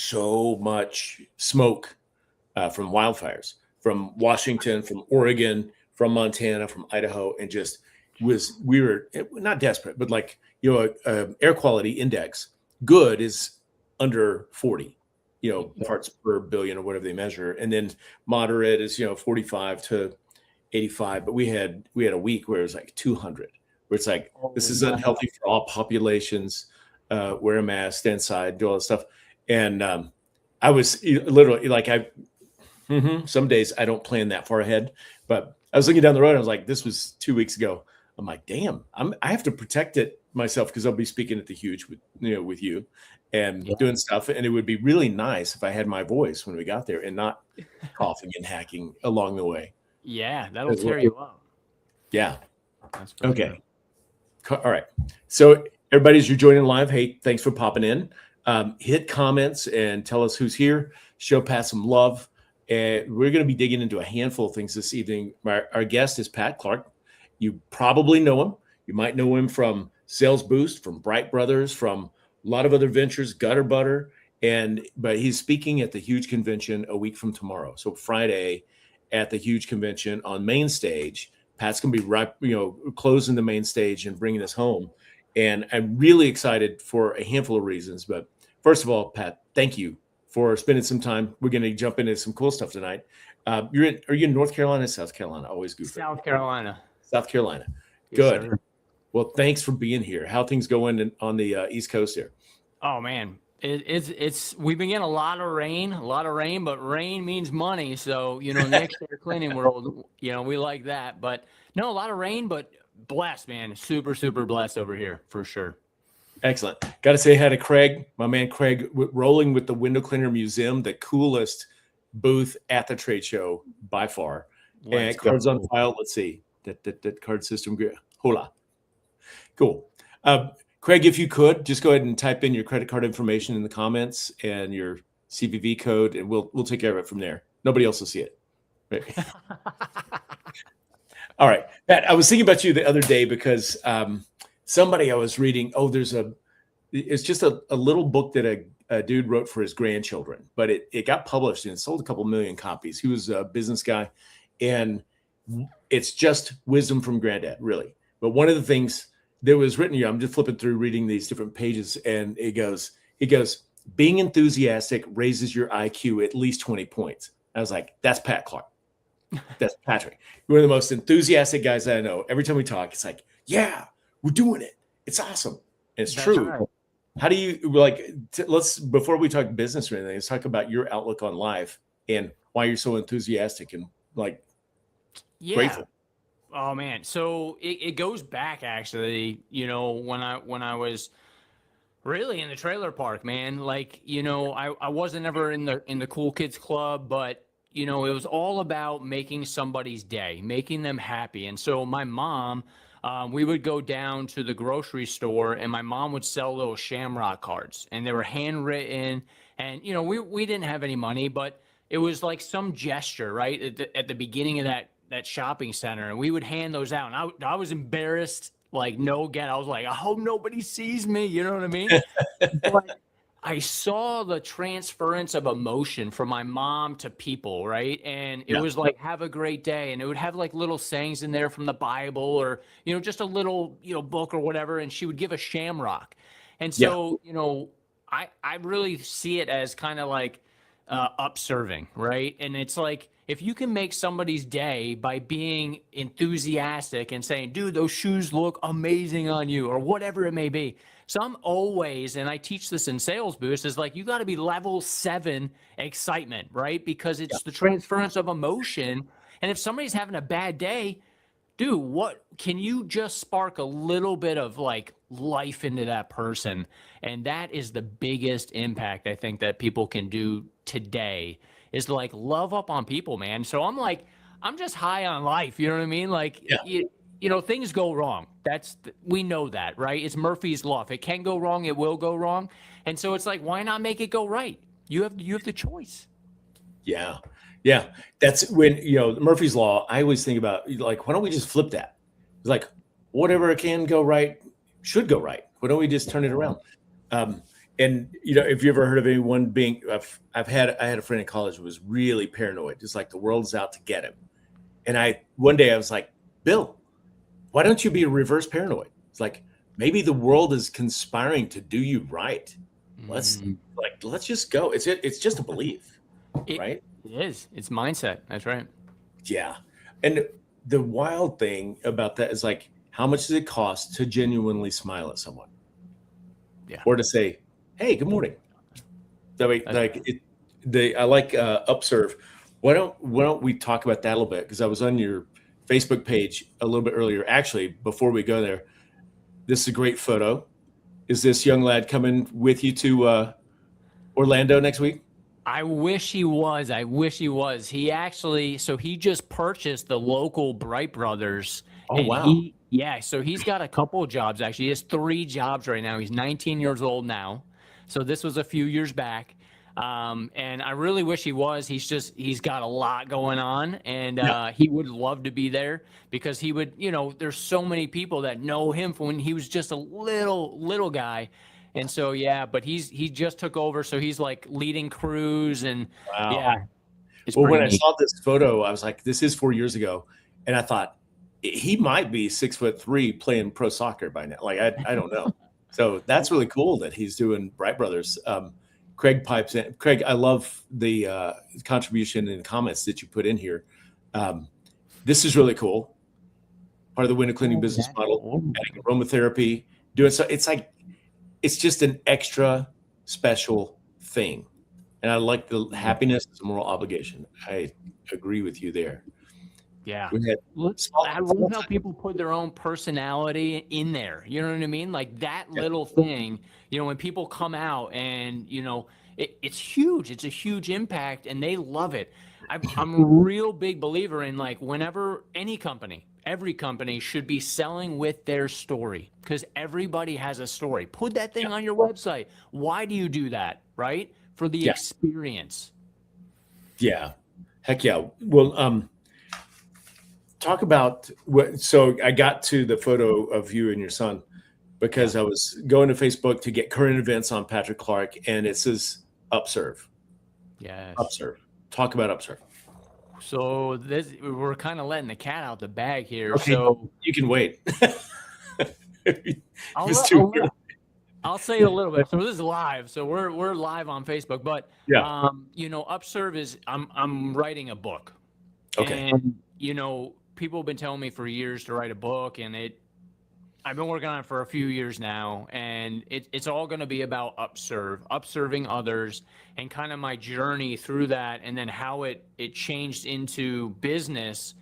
so much smoke from wildfires from Washington, from Oregon, from Montana, from Idaho, and just we were not desperate, but like, air quality index good is under 40, parts per billion or whatever they measure, and then moderate is 45 to 85. But we had a week where it was like 200, where it's like, this is unhealthy for all populations. Wear a mask, stay inside, do all this stuff. And I was literally like, some days I don't plan that far ahead, but I was looking down the road. And I was like, this was 2 weeks ago. I'm like, damn, I have to protect it myself, because I'll be speaking at the Huge with you and doing stuff. And it would be really nice if I had my voice when we got there and not coughing and hacking along the way. Yeah, that'll tear you up. Yeah. Okay. Sure. All right. So everybody, as you're joining live, hey, thanks for popping in. Hit comments and tell us who's here. Show Pat some love. And we're going to be digging into a handful of things this evening. Our guest is Pat Clark. You probably know him. You might know him from Sales Boost, from Bright Brothers, from a lot of other ventures, Gutter Butter. But he's speaking at the Huge Convention a week from tomorrow. So Friday at the Huge Convention on main stage. Pat's going to be right, closing the main stage and bringing us home. And I'm really excited for a handful of reasons. But first of all, Pat, thank you for spending some time. We're going to jump into some cool stuff tonight. Are you in North Carolina, South Carolina? Always goofy. South Carolina. South Carolina. Yes, good. Sir. Well, thanks for being here. How things going on the East Coast here? Oh man, it's we've been getting a lot of rain, but rain means money. So next to the cleaning world, we like that. But no, a lot of rain, but blessed, man. Super, super blessed over here for sure. Excellent. Got to say hi to Craig, my man Craig, rolling with the Window Cleaner Museum, the coolest booth at the trade show by far. And cards on file. Let's see. That card system. Hola. Cool. Craig, if you could just go ahead and type in your credit card information in the comments and your CVV code, and we'll take care of it from there. Nobody else will see it. Right? All right, Pat. I was thinking about you the other day because somebody I was reading. Oh, it's just a little book that a dude wrote for his grandchildren, but it got published and it sold a couple million copies. He was a business guy, and it's just wisdom from granddad, really. But one of the things that was written here, I'm just flipping through reading these different pages, and he goes, being enthusiastic raises your IQ at least 20 points. I was like, that's Pat Clark. That's Patrick. You're one of the most enthusiastic guys that I know. Every time we talk, it's like, yeah, we're doing it. It's awesome. And it's true. Right. How do you let's, before we talk business or anything, let's talk about your outlook on life and why you're so enthusiastic and grateful. Oh man. So it goes back actually, when I was really in the trailer park, man, I wasn't ever in the cool kids club, but it was all about making somebody's day, making them happy. And so my mom, we would go down to the grocery store and my mom would sell those Shamrock cards, and they were handwritten, and, we didn't have any money, but it was like some gesture, right? At the beginning of that shopping center, and we would hand those out. And I was embarrassed, I was like, I hope nobody sees me. You know what I mean? But I saw the transference of emotion from my mom to people, right? And it was like, have a great day. And it would have little sayings in there from the Bible, or, just a little, book or whatever. And she would give a shamrock. And so, I really see it as kind of upserving, right? And it's like, if you can make somebody's day by being enthusiastic and saying, dude, those shoes look amazing on you, or whatever it may be. So I'm always, and I teach this in Sales Boost, is you got to be level 7 excitement, right? Because it's the transference of emotion. And if somebody's having a bad day, dude, what can you just spark a little bit of life into that person? And that is the biggest impact I think that people can do today, is love up on people, man. So I'm just high on life. You know what I mean? Things go wrong. We know that, right? It's Murphy's Law. If it can go wrong, it will go wrong. And so it's why not make it go right? You have the choice. Yeah. Yeah. That's when, Murphy's Law, I always think about why don't we just flip that? It's whatever can go right should go right. Why don't we just turn it around? And if you ever heard of anyone being, I had a friend in college who was really paranoid, just like the world's out to get him. And one day I was like, Bill, why don't you be a reverse paranoid? It's like, maybe the world is conspiring to do you right. Let's just go. It's just a belief, It, right? it is. It's mindset. That's right. Yeah. And the wild thing about that is like, how much does it cost to genuinely smile at someone? Yeah. Or to say, hey, good morning. That way, I like Upserve. Why don't we talk about that a little bit? Because I was on your Facebook page a little bit earlier. Actually, before we go there, this is a great photo. Is this young lad coming with you to Orlando next week? I wish he was. He actually, so he just purchased the local Bright Brothers. Oh, And wow. so he's got a couple of jobs actually. He has 3 jobs right now. He's 19 years old now. So this was a few years back. And I really wish he was. He's got a lot going on, and he would love to be there because he would, there's so many people that know him from when he was just a little guy. And so, but he just took over. So he's like leading crews and Wow. it's Well, when pretty I neat. saw this photo, I was like, this is 4 years ago. And I thought he might be 6'3" playing pro soccer by now. Like, I don't know. So that's really cool that he's doing Bright Brothers. Craig pipes in. Craig, I love the contribution and comments that you put in here. This is really cool. Part of the window cleaning business model, adding aromatherapy, doing so. It's just an extra special thing. And I like the happiness as a moral obligation. I agree with you there. Yeah. We had I love how people put their own personality in there. You know what I mean? Like that little thing, when people come out and, it's huge. It's a huge impact and they love it. I'm a real big believer in like whenever every company should be selling with their story because everybody has a story. Put that thing on your website. Why do you do that? Right? For the experience. Yeah. Heck yeah. Well, talk about so I got to the photo of you and your son because I was going to Facebook to get current events on Patrick Clark and it says Upserve. Yes. Upserve. Talk about Upserve. So we're kind of letting the cat out the bag here. Okay, so you can wait. I'll say a little bit. So this is live. So we're live on Facebook, but Upserve is I'm writing a book. Okay. And people have been telling me for years to write a book, and I've been working on it for a few years now, and it's all going to be about upserving others, and kind of my journey through that, and then how it changed into business,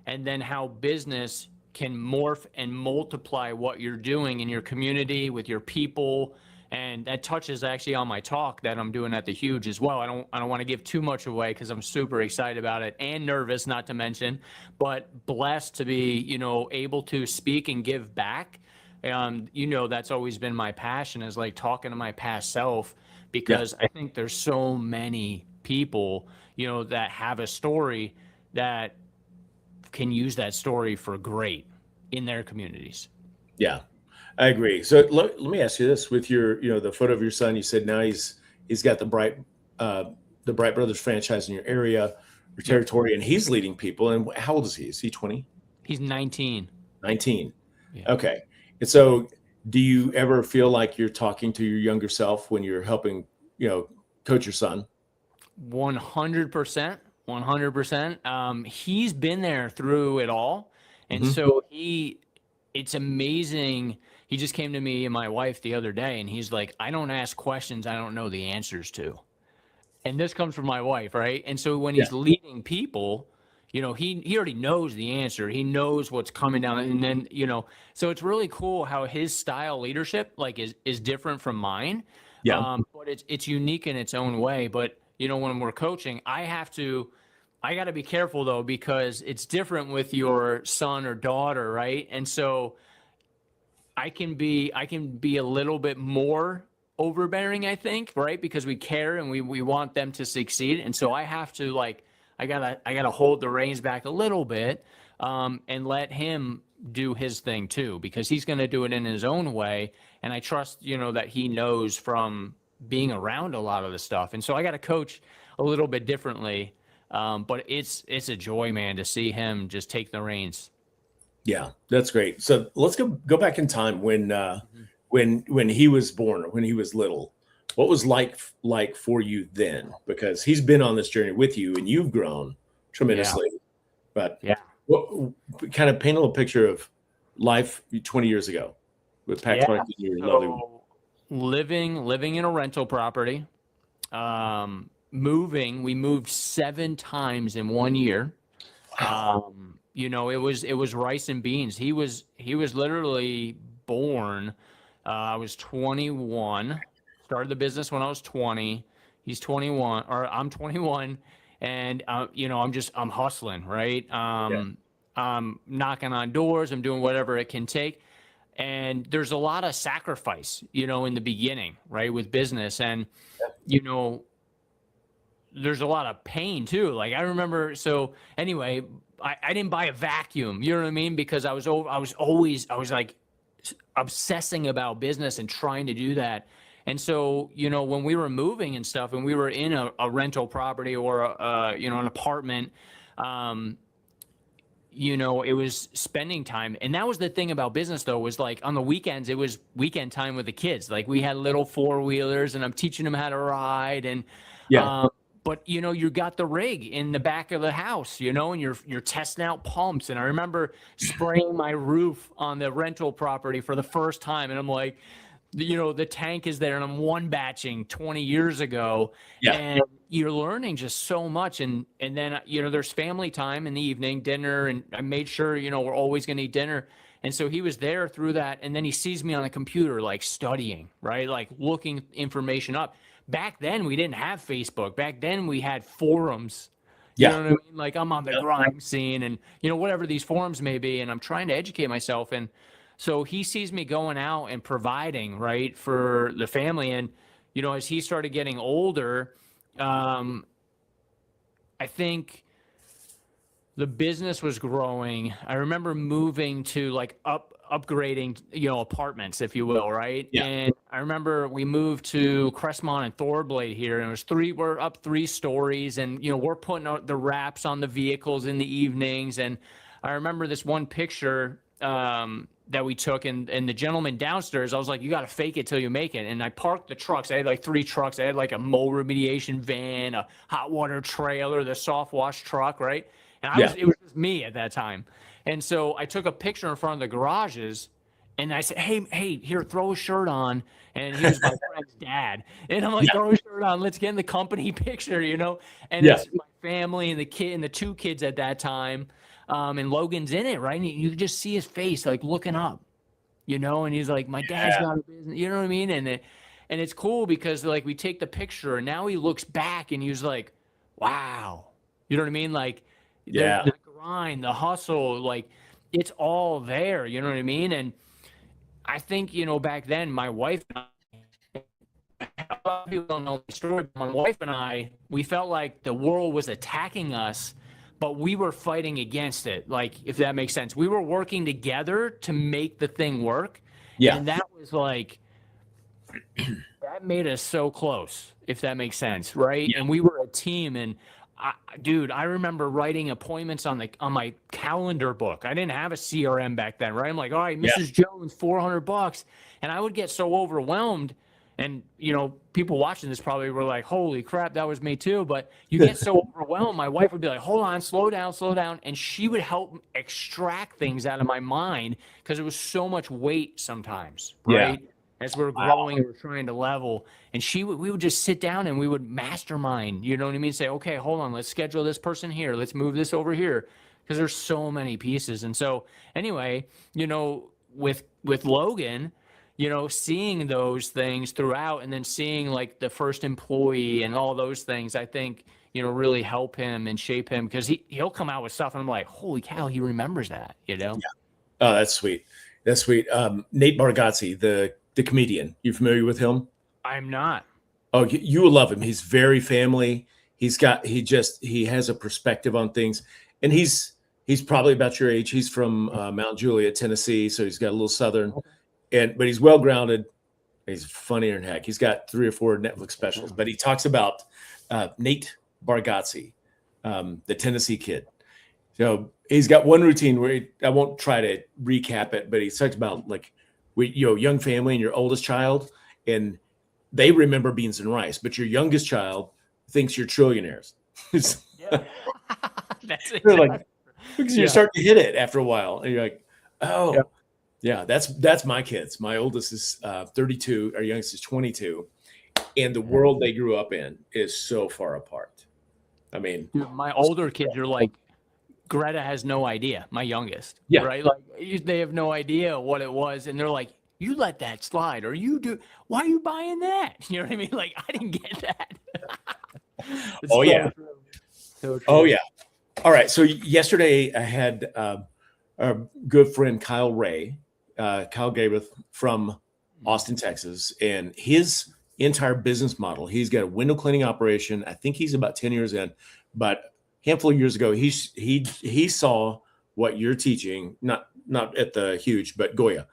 and then how business can morph and multiply what you're doing in your community with your people. And that touches actually on my talk that I'm doing at the Huge as well. I don't want to give too much away because I'm super excited about it and nervous, not to mention, but blessed to be, able to speak and give back. That's always been my passion, is like talking to my past self, because I think there's so many people, that have a story that can use that story for great in their communities. Yeah. I agree. So let me ask you this: with your, the photo of your son, you said now he's got the Bright Brothers franchise in your area, your territory, and he's leading people. And how old is he? Is he 20? He's 19. 19. Yeah. Okay. And so, do you ever feel like you're talking to your younger self when you're helping, coach your son? 100%. 100%. He's been there through it all, and so it's amazing. He just came to me and my wife the other day, and he's like, I don't ask questions I don't know the answers to. And this comes from my wife, right? And so when he's leading people, he already knows the answer. He knows what's coming down. And then, so it's really cool how his style leadership like is different from mine. Yeah. But it's unique in its own way. But, when we're coaching, I got to be careful though, because it's different with your son or daughter, right? And so I can be a little bit more overbearing, I think, right? Because we care and we want them to succeed. And so I have to I gotta hold the reins back a little bit, and let him do his thing too, because he's going to do it in his own way. And I trust, that he knows from being around a lot of the stuff. And so I got to coach a little bit differently. But it's a joy, man, to see him just take the reins. Yeah, that's great. So let's go back in time when he was born, when he was little. What was like for you then? Because he's been on this journey with you, and you've grown tremendously. Yeah. But Yeah. what kind of paint a little picture of life 20 years ago with Pat Clark and your lovely. Living in a rental property. We moved 7 times in 1 year. You know, it was rice and beans. He was literally born. I was 21. Started the business when I was 20. He's 21, or I'm 21, and you know, I'm hustling, right? I'm knocking on doors. I'm doing whatever it can take. And there's a lot of sacrifice, you know, in the beginning, right, with business, and you know, there's a lot of pain too. Like I remember, so anyway, I didn't buy a vacuum, you know what I mean? Because I was like obsessing about business and trying to do that. And so, you know, when we were moving and stuff and we were in a rental property or you know, an apartment, you know, it was spending time. And that was the thing about business though, was like on the weekends, it was weekend time with the kids. Like we had little 4-wheelers and I'm teaching them how to ride, and but you know, you got the rig in the back of the house, you know, and you're testing out pumps. And I remember spraying my roof on the rental property for the first time, and I'm like, you know, the tank is there, and I'm one batching 20 years ago, and you're learning just so much. And then, you know, there's family time in the evening, dinner, and I made sure, you know, we're always going to eat dinner. And so he was there through that. And then he sees me on the computer, like studying, right? Like looking information up. Back then we didn't have Facebook. Back then we had forums. You know what I mean? Like I'm on the grime scene and, you know, whatever these forums may be, and I'm trying to educate myself. And so he sees me going out and providing, right, for the family. And, you know, as he started getting older, I think the business was growing. I remember moving to like upgrading, you know, apartments, if you will, right? Yeah. And I remember we moved to Crestmont and Thorblade here, and we're up 3 stories, and, you know, we're putting out the wraps on the vehicles in the evenings. And I remember this one picture, that we took, and the gentleman downstairs, I was like, you got to fake it till you make it. And I parked the trucks. I had like 3 trucks. I had like a mold remediation van, a hot water trailer, the soft wash truck, right? And it was just me at that time. And so I took a picture in front of the garages, and I said, hey, here, throw a shirt on. And he was my friend's dad. And I'm like, throw a shirt on. Let's get in the company picture, you know? And it's my family and the kid and the 2 kids at that time. And Logan's in it, right? And you just see his face, like looking up, you know, and he's like, my dad's got a business, you know what I mean? And it's cool because like we take the picture, and now he looks back and he's like, wow, you know what I mean? Like the grind, the hustle, like it's all there, you know what I mean? And I think, you know, back then my wife and I, a lot of people don't know the story, but my wife and I, we felt like the world was attacking us, but we were fighting against it. Like, if that makes sense, we were working together to make the thing work. Yeah. And that was like, that made us so close, if that makes sense. Right. Yeah. And we were a team, and dude, I remember writing appointments on my calendar book. I didn't have a CRM back then. Right. I'm like, all right, Mrs. Jones, $400. And I would get so overwhelmed. And, you know, people watching this probably were like, holy crap, that was me too. But you get so overwhelmed. My wife would be like, hold on, slow down. And she would help extract things out of my mind because it was so much weight sometimes, right? Yeah. As we're growing, we're trying to level. And we would just sit down and we would mastermind, you know what I mean? Say, okay, hold on, let's schedule this person here. Let's move this over here. Because there's so many pieces. And so anyway, you know, with Logan, you know, seeing those things throughout, and then seeing like the first employee and all those things, I think, you know, really help him and shape him, because he'll come out with stuff and I'm like, holy cow, he remembers that, you know? Yeah. Oh, that's sweet. That's sweet. Nate Bargatze, the comedian, you familiar with him? I'm not. Oh, you will love him. He's very family. He has a perspective on things, and he's probably about your age. He's from Mount Juliet, Tennessee. So he's got a little Southern. Okay. But he's well-grounded, He's funnier than heck. He's got 3 or 4 Netflix specials, but he talks about Nate Bargatze, the Tennessee kid. So he's got one routine where I won't try to recap it, but he talks about like, young family and your oldest child, and they remember beans and rice, but your youngest child thinks you're trillionaires. Yeah. That's They're exactly. like, because you're starting to hit it after a while, and you're like, oh, yeah, that's my kids. My oldest is 32, our youngest is 22, and the world they grew up in is so far apart. I mean, Dude, my older kids are like, Greta has no idea. My youngest, Yeah. right? Like they have no idea what it was, and they're like, "You let that slide, or you do? Why are you buying that?" You know what I mean? Like I didn't get that. It's Oh, so yeah. true. So true. oh yeah. All right. So yesterday I had our good friend Kyle Ray, Kyle Gabrath from Austin, Texas, and his entire business model. He's got a window cleaning operation. I think he's about 10 years in, but a handful of years ago, he saw what you're teaching, not at the Huge, but Goya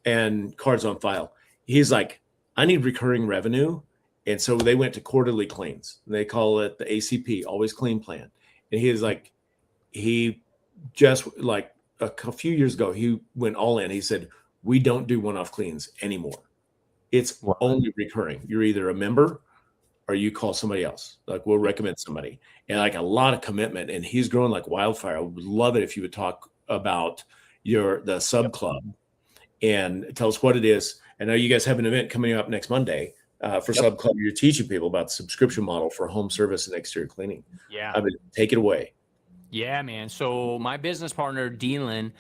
and Cards on File. He's like, I need recurring revenue. And so they went to quarterly cleans. They call it the ACP, Always Clean Plan. And he is like, he just like a few years ago, he went all in. He said, we don't do one-off cleans anymore. It's Wow. only recurring. You're either a member or you call somebody else. Like we'll recommend somebody, and like a lot of commitment. And he's growing like wildfire. I would love it if you would talk about the sub club and tell us what it is. I know you guys have an event coming up next Monday for Sub Club. You're teaching people about the subscription model for home service and exterior cleaning. Yeah. I mean, take it away. Yeah, man. So my business partner, Dylan,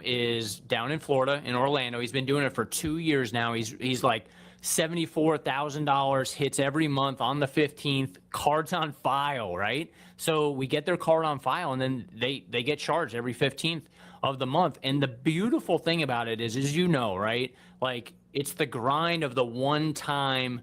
is down in Florida, in Orlando. He's been doing it for 2 years now. He's like $74,000 hits every month on the 15th, cards on file, right? So we get their card on file, and then they get charged every 15th of the month. And the beautiful thing about it is, as you know, right? Like it's the grind of the one-time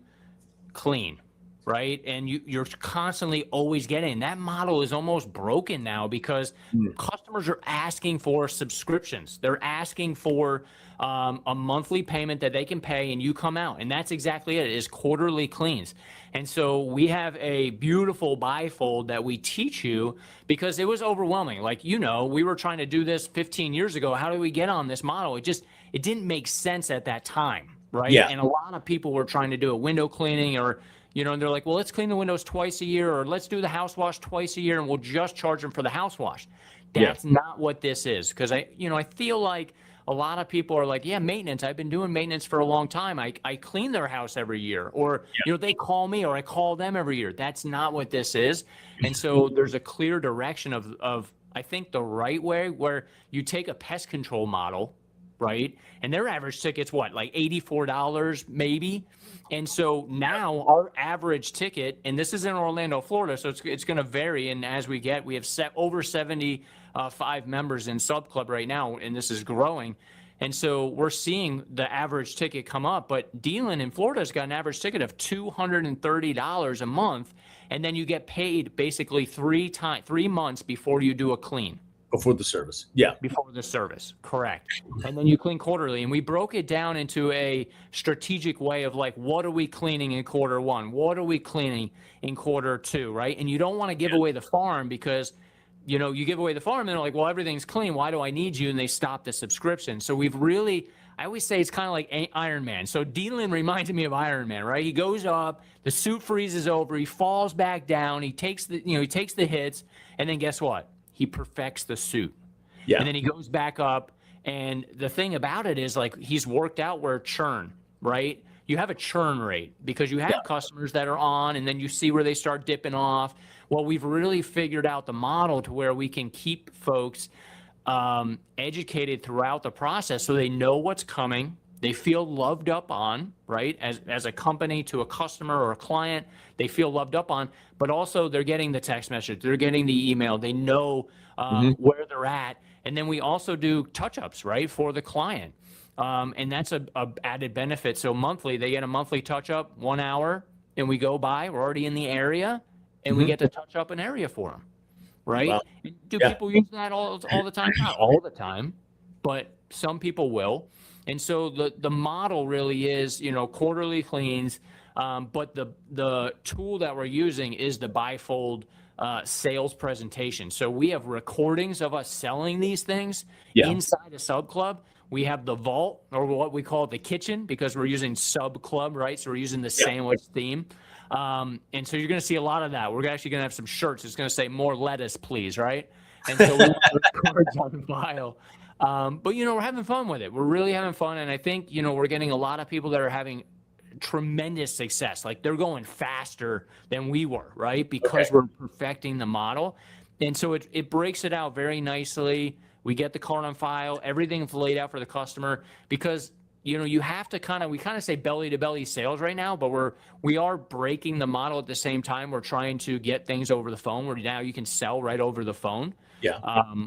clean, right? And you're constantly always getting that model is almost broken now because customers are asking for subscriptions. They're asking for a monthly payment that they can pay and you come out. And that's exactly it, is quarterly cleans. And so we have a beautiful bifold that we teach you because it was overwhelming. Like, we were trying to do this 15 years ago. How do we get on this model? It didn't make sense at that time, right? Yeah. And a lot of people were trying to do a window cleaning or and they're like, well, let's clean the windows twice a year, or let's do the house wash twice a year, and we'll just charge them for the house wash. That's not what this is. Because I feel like a lot of people are like, yeah, maintenance. I've been doing maintenance for a long time. I clean their house every year, or they call me, or I call them every year. That's not what this is. And so there's a clear direction of I think the right way, where you take a pest control model, right? And their average ticket's what, like $84 maybe? And so now our average ticket, and this is in Orlando, Florida, so it's going to vary. And as we have over 75 members in Sub Club right now, and this is growing. And so we're seeing the average ticket come up. But Dylan in Florida has got an average ticket of $230 a month. And then you get paid basically 3 months before you do a clean. Before the service. Yeah. Before the service, correct. And then you clean quarterly. And we broke it down into a strategic way of like, what are we cleaning in quarter 1? What are we cleaning in quarter 2, right? And you don't want to give away the farm because, you give away the farm and they're like, well, everything's clean. Why do I need you? And they stop the subscription. So I always say it's kind of like Iron Man. So Dylan reminded me of Iron Man, right? He goes up, the suit freezes over, he falls back down, he takes the hits, and then guess what? He perfects the suit. Yeah. And then he goes back up. And the thing about it is, like, he's worked out where churn, right? You have a churn rate because you have customers that are on, and then you see where they start dipping off. Well, we've really figured out the model to where we can keep folks educated throughout the process so they know what's coming. They feel loved up on, right? As a company to a customer or a client, they feel loved up on, but also they're getting the text message, they're getting the email, they know where they're at. And then we also do touch-ups, right, for the client. And that's a added benefit. So monthly, they get a monthly touch-up, 1 hour, and we go by, we're already in the area, and we get to touch up an area for them, right? Wow. Do people use that all the time? Not all the time, but some people will. And so the model really is, quarterly cleans, but the tool that we're using is the bifold sales presentation. So we have recordings of us selling these things Yeah. inside a sub club. We have the vault, or what we call the kitchen, because we're using sub club, right? So we're using the sandwich theme. And so you're going to see a lot of that. We're actually going to have some shirts. It's going to say more lettuce, please, right? And so we record on file. But we're having fun with it. We're really having fun. And I think, we're getting a lot of people that are having tremendous success. Like they're going faster than we were, right? Because we're perfecting the model. And so it breaks it out very nicely. We get the card on file, everything's laid out for the customer, because you have to we say belly to belly sales right now, but we are breaking the model at the same time. We're trying to get things over the phone, where now you can sell right over the phone.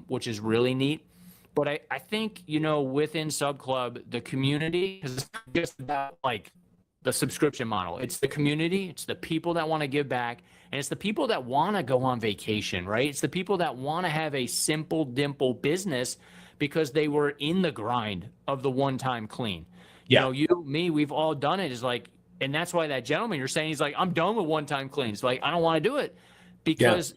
Which is really neat. But I think, within Sub Club, the community, because it's not just about like the subscription model. It's the community, it's the people that want to give back, and it's the people that want to go on vacation, right? It's the people that want to have a simple, dimple business because they were in the grind of the one-time clean. You, me, we've all done it. Is like, and that's why that gentleman you're saying, he's like, I'm done with one-time cleans. Like, I don't want to do it because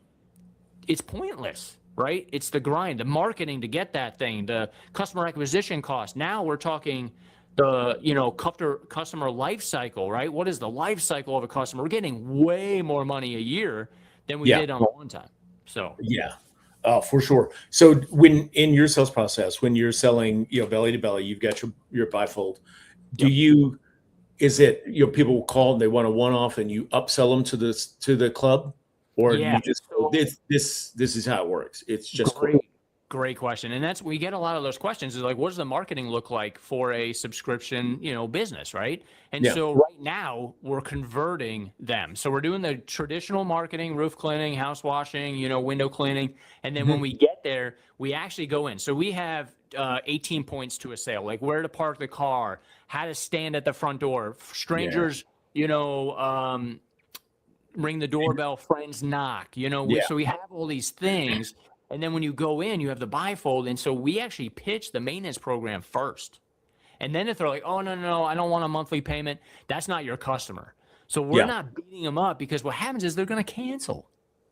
it's pointless, right? It's the grind, the marketing to get that thing, the customer acquisition cost. Now we're talking the customer life cycle, right? What is the life cycle of a customer? We're getting way more money a year than we did on one time. So for sure. So when in your sales process, when you're selling, belly to belly, you've got your bifold. Is it people will call and they want a one-off and you upsell them to the club, or you just this is how it works? It's just Great question. And we get a lot of those questions is like, what does the marketing look like for a subscription, business, right? And so right now we're converting them. So we're doing the traditional marketing, roof cleaning, house washing, window cleaning. And then when we get there, we actually go in. So we have 18 points to a sale, like where to park the car, how to stand at the front door, strangers, ring the doorbell, friends knock, so we have all these things. And then when you go in, you have the bifold. And so we actually pitch the maintenance program first. And then if they're like, oh, no, I don't want a monthly payment, that's not your customer. So we're not beating them up, because what happens is they're going to cancel,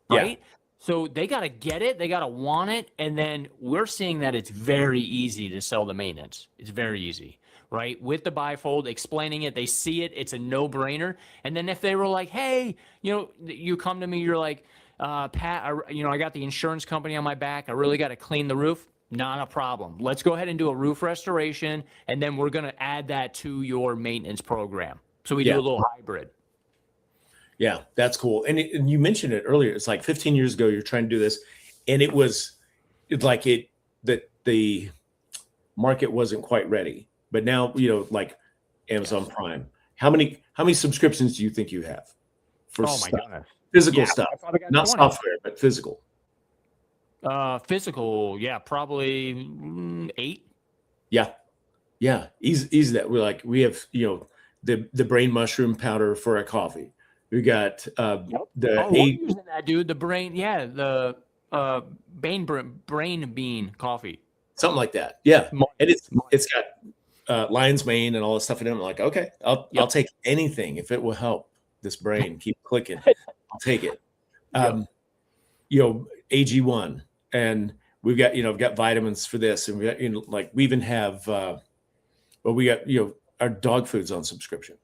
right? So they got to get it. They got to want it. And then we're seeing that it's very easy to sell the maintenance. It's very easy, right? With the bifold, explaining it, they see it. It's a no-brainer. And then if they were like, hey, you come to me, you're like, Pat, I got the insurance company on my back. I really got to clean the roof. Not a problem. Let's go ahead and do a roof restoration, and then we're going to add that to your maintenance program. So we do a little hybrid. Yeah, that's cool. And you mentioned it earlier. It's like 15 years ago, you're trying to do this, and that the market wasn't quite ready. But now, like Amazon Prime. How many subscriptions do you think you have for my God. Physical stuff, not 20. Software, but physical. Physical, probably 8. Yeah. Easy that we have the brain mushroom powder for a coffee. We got we're using that, dude. The brain, the brain bean coffee, something like that. Yeah, and it's got lion's mane and all this stuff in it. I'm like, okay, I'll take anything if it will help this brain keep clicking. I'll take it. AG1, and we've got I've got vitamins for this, and we got we even have we got our dog food's on subscription,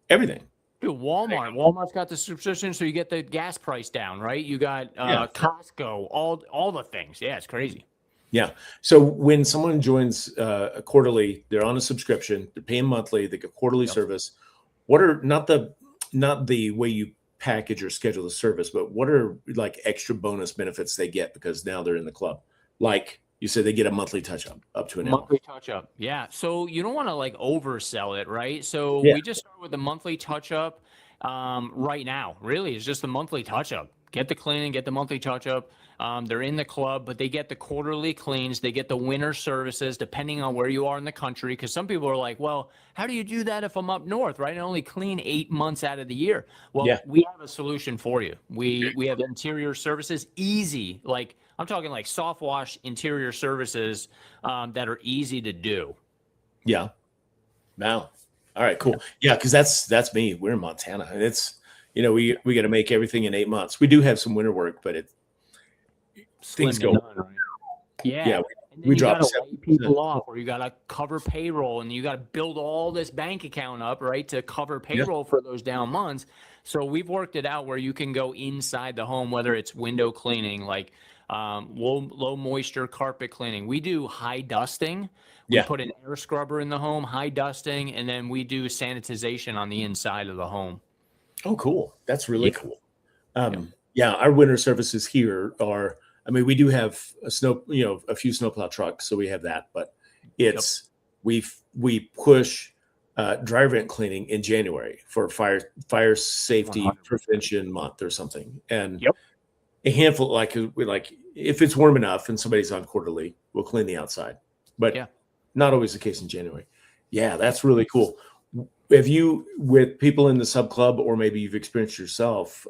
everything. Dude, Walmart's got the subscription, so you get the gas price down, right? You got Costco, all the things. Yeah, it's crazy. Yeah. So when someone joins quarterly, they're on a subscription, they're paying monthly, they get quarterly service. What are not the way you package or schedule the service, but what are like extra bonus benefits they get because now they're in the club? Like you said, they get a monthly touch-up up to an monthly touch-up. Yeah. So you don't want to oversell it, right? So we just start with the monthly touch-up right now. Really, it's just the monthly touch-up. Get the cleaning, get the monthly touch-up. They're in the club, but they get the quarterly cleans. They get the winter services, depending on where you are in the country. Because some people are like, well, how do you do that if I'm up north, right? I only clean 8 months out of the year. Well, we have a solution for you. We have interior services, easy. I'm talking like soft wash interior services that are easy to do. Yeah. Wow. All right, cool. Yeah, because that's me. We're in Montana, and it's we got to make everything in 8 months. We do have some winter work, but Slim things to go. none, right? Yeah. Yeah, And we then you got dropped to 7%. lay people off, or you got to cover payroll, and you got to build all this bank account up, right, to cover Yeah. payroll for those down months. So we've worked it out where you can go inside the home, whether it's window cleaning, like low moisture carpet cleaning. We do high dusting. We Yeah. put an air scrubber in the home, high dusting, and then we do sanitization on the inside of the home. Oh, cool. That's really Yeah. cool. Yeah, our winter services here are. I mean, we do have a few snowplow trucks, so we have that. But it's we push dry vent cleaning in January for fire safety 100%. prevention month or something, and Yep. a handful like if it's warm enough and somebody's on quarterly, we'll clean the outside. But Yeah. not always the case in January. Yeah, that's really cool. Have you, with people in the sub club, or maybe you've experienced yourself,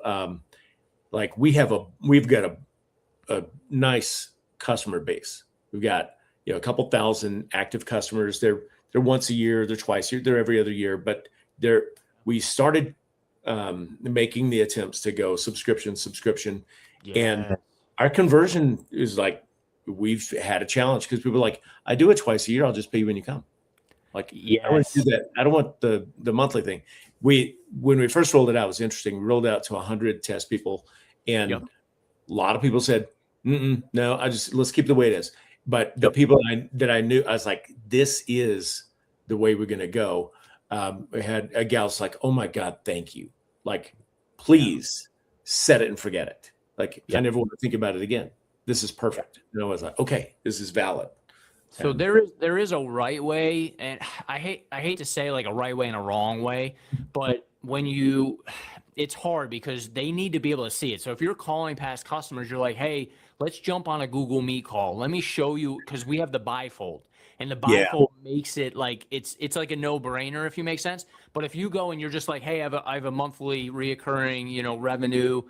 like we've got a nice customer base. We've got a couple thousand active customers. They're once a year, they're twice a year, they're every other year, but we started making the attempts to go subscription, and our conversion is like we've had a challenge because people are like, I do it twice a year, I'll just pay you when you come. Like, I want to do that. I don't want the monthly thing. When we first rolled it out, it was interesting. We rolled it out to 100 test people, and a lot of people said, no, let's keep the way it is. But the people that I knew, I was like, this is the way we're going to go. We had a gal's like, oh my God, thank you. Like, please set it and forget it. Like, I never want to think about it again. This is perfect. I was like, okay, this is valid. So there is a right way, and I hate to say like a right way and a wrong way, but it's hard because they need to be able to see it. So if you're calling past customers, you're like, hey, let's jump on a Google Meet call. Let me show you, because we have the bifold, and the bifold makes it like it's like a no-brainer, if you make sense. But if you go and you're just like, hey, I have a monthly reoccurring revenue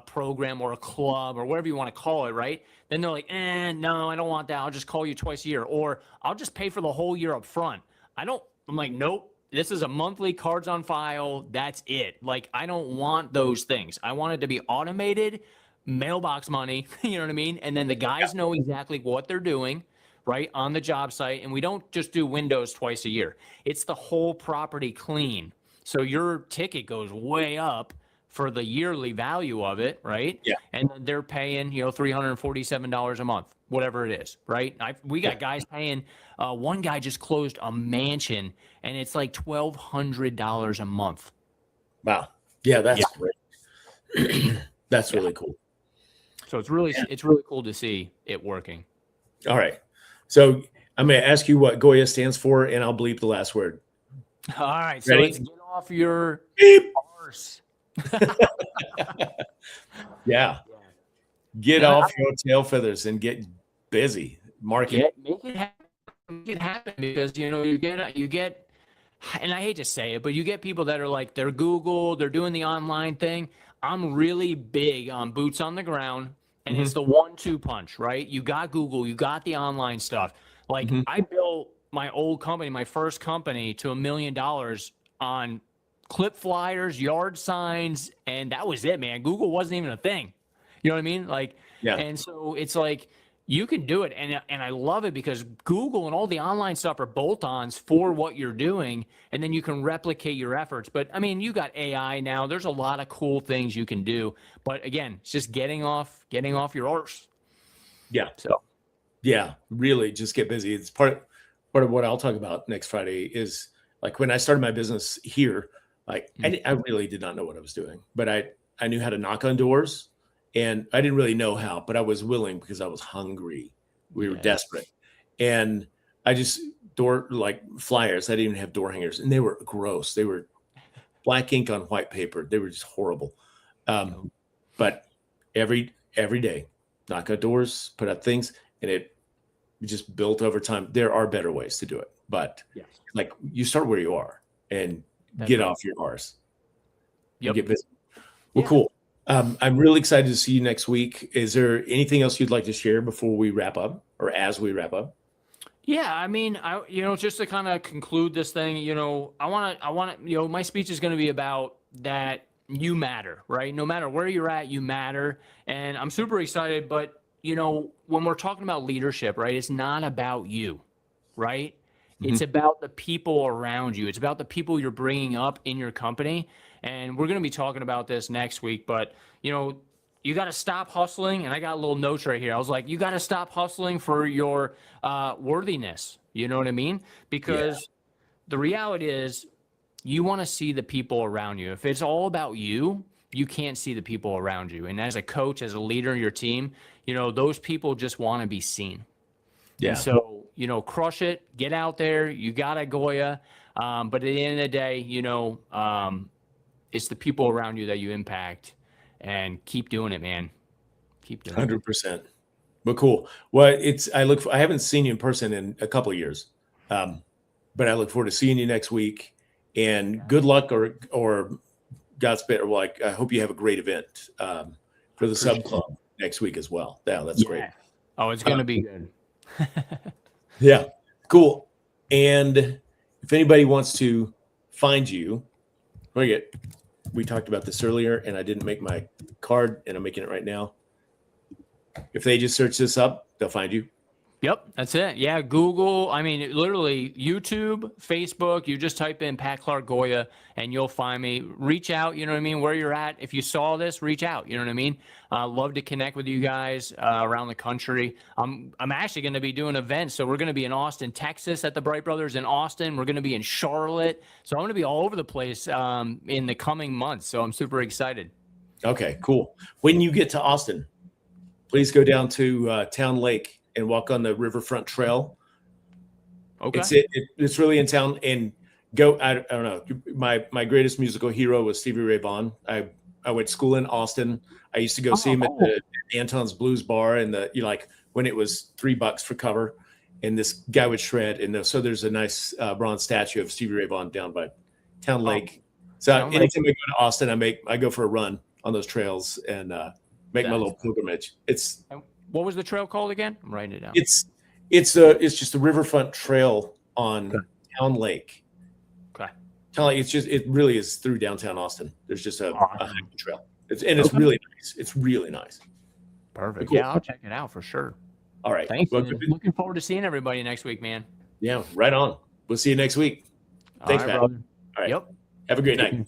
program or a club or whatever you want to call it, right? Then they're like, no, I don't want that. I'll just call you twice a year, or I'll just pay for the whole year up front. I'm like, nope, this is a monthly cards on file. That's it. Like, I don't want those things. I want it to be automated, mailbox money, you know what I mean? And then the guys know exactly what they're doing, right, on the job site. And we don't just do windows twice a year. It's the whole property clean. So your ticket goes way up for the yearly value of it, right? Yeah. And then they're paying, $347 a month, whatever it is, right? We got guys paying. One guy just closed a mansion, and it's like $1,200 a month. Wow. Yeah, that's great. That's really cool. So it's really cool to see it working. All right. So I'm going to ask you what Goya stands for, and I'll bleep the last word. All right. So Ready? let's get off your Beep. arse. Yeah. Get off your tail feathers and get busy. Market. Make it happen because you get, and I hate to say it, but you get people that are like, they're Google, they're doing the online thing. I'm really big on boots on the ground, and it's the 1-2 punch, right? You got Google, you got the online stuff. Like I built my old company, my first company, to $1 million on clip flyers, yard signs, and that was it, man. Google wasn't even a thing. You know what I mean? Like, and so it's like you can do it, and I love it because Google and all the online stuff are bolt-ons for what you're doing, and then you can replicate your efforts. But I mean, you got AI now. There's a lot of cool things you can do. But again, it's just getting off your arse. Yeah. So yeah, really just get busy. It's part of what I'll talk about next Friday is like when I started my business here. Like I really did not know what I was doing, but I knew how to knock on doors, and I didn't really know how, but I was willing because I was hungry. We were desperate, and I just like flyers. I didn't even have door hangers, and they were gross. They were black ink on white paper. They were just horrible. But every day, knock on doors, put up things, and it just built over time. There are better ways to do it, but like you start where you are and get off your arse. Get busy. Well, cool. I'm really excited to see you next week. Is there anything else you'd like to share before we wrap up, or as we wrap up? Yeah, I mean, just to kind of conclude this thing, my speech is going to be about that you matter, right? No matter where you're at, you matter. And I'm super excited, but when we're talking about leadership, right, it's not about you, right? It's about the people around you. It's about the people you're bringing up in your company. And we're going to be talking about this next week, but you got to stop hustling. And I got little notes right here. I was like, you got to stop hustling for your worthiness. You know what I mean? Because the reality is you want to see the people around you. If it's all about you, you can't see the people around you. And as a coach, as a leader in your team, those people just want to be seen. Yeah. And so, crush it, get out there. You got a Goya. But at the end of the day, it's the people around you that you impact, and keep doing it, man. Keep doing 100%. But cool. Well, I haven't seen you in person in a couple of years. But I look forward to seeing you next week, and good luck or Godspeed. Or I hope you have a great event for the sub club next week as well. Yeah, that's great. Oh, it's going to be good. Yeah, cool. And if anybody wants to find you, we talked about this earlier, and I didn't make my card, and I'm making it right now. If they just search this up, they'll find you. Yep, that's it. Yeah, Google. I mean, literally YouTube, Facebook. You just type in Pat Clark Goya, and you'll find me. Reach out. You know what I mean? Where you're at. If you saw this, reach out. You know what I mean? Love to connect with you guys around the country. I'm actually going to be doing events. So we're going to be in Austin, Texas, at the Bright Brothers in Austin. We're going to be in Charlotte. So I'm going to be all over the place in the coming months. So I'm super excited. Okay, cool. When you get to Austin, please go down to Town Lake and walk on the Riverfront Trail. Okay. It's really in town. And go, I don't know, my greatest musical hero was Stevie Ray Vaughan. I went to school in Austin. I used to go see him at the Anton's Blues Bar, and when it was $3 for cover, and this guy would shred. And so there's a nice bronze statue of Stevie Ray Vaughan down by Town Lake. So anytime I go to Austin, I go for a run on those trails and make my little pilgrimage. What was the trail called again? I'm writing it down. It's just a riverfront trail on Town Lake. Okay. Town Lake. It really is through downtown Austin. There's just a hiking trail. It's really nice. It's really nice. Perfect. Cool. Yeah, I'll check it out for sure. All right. Thanks. Well, looking forward to seeing everybody next week, man. Yeah, right on. We'll see you next week. Thanks, Matt. Brother. All right. Yep. Have a great night.